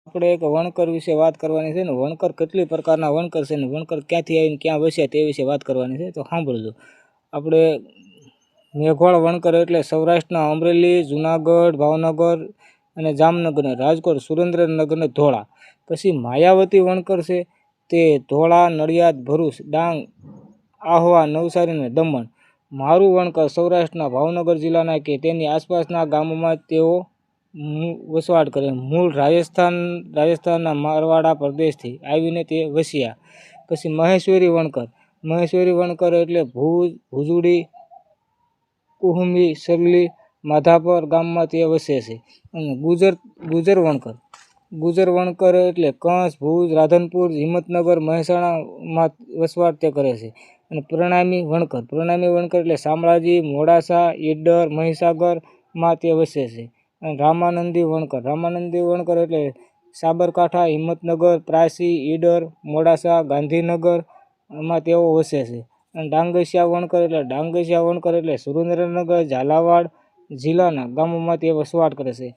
આપણે એક વણકર વિશે વાત કરવાની છે ને વણકર કેટલી પ્રકારના વણકર છે ને વણકર ક્યાંથી આવીને ક્યાં વસ્યા તે વિશે વાત કરવાની છે તો સાંભળજો. આપણે મેઘવાળ વણકર એટલે સૌરાષ્ટ્રના અમરેલી, જુનાગઢ, ભાવનગર અને જામનગર ને રાજકોટ, સુરેન્દ્રનગર ને ધોળા. પછી માયાવતી વણકર છે તે ધોળા, નડિયાદ, ભરૂચ, ડાંગ, આહવા, નવસારી અને દમણ. મારું વણકર સૌરાષ્ટ્રના ભાવનગર જિલ્લાના કે તેની આસપાસના ગામોમાં તેઓ વસવાટ કરે. મૂળ રાજસ્થાનના મારવાડા પ્રદેશથી આવીને તે વસ્યા. પછી મહેશ્વરી વણકર એટલે ભુજ, ભુજુડી, કુહમી, સરલી, માધાપર ગામમાં તે વસે છે. અને ગુજર વણકર એટલે કંસ, ભુજ, રાધનપુર, હિંમતનગર, મહેસાણામાં વસવાટ તે કરે છે. અને પ્રણામી વણકર એટલે શામળાજી, મોડાસા, ઈડર, મહીસાગરમાં તે વસે છે. અને રામાનંદી વણકર એટલે સાબરકાંઠા, હિંમતનગર, પ્રાસી, ઈડર, મોડાસા, ગાંધીનગરમાં તેઓ વસે છે. અને ડાંગસિયા વણકર એટલે સુરેન્દ્રનગર, ઝાલાવાડ જિલ્લાના ગામોમાં તે વસવાટ કરે છે.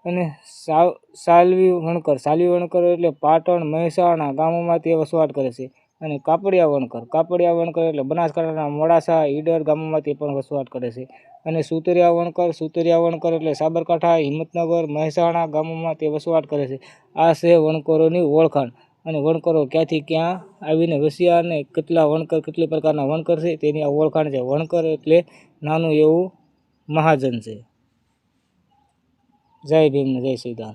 અને સાલવી વણકર એટલે પાટણ, મહેસાણા ગામોમાં તે વસવાટ કરે છે. અને કાપડિયા વણકર એટલે બનાસકાંઠાના મોડાસા, ઈડર ગામોમાં તે પણ વસવાટ કરે છે. અને સુતરિયા વણકર એટલે સાબરકાંઠા, હિંમતનગર, મહેસાણા ગામોમાં તે વસવાટ કરે છે. આ છે વણકરોની ઓળખાણ. અને વણકરો ક્યાંથી ક્યાં આવીને વસ્યા અને કેટલી પ્રકારના વણકર છે તેની આ ઓળખાણ છે. વણકર એટલે નાનું એવું મહાજન છે. જય ભીમ ને જય શ્રી રામ.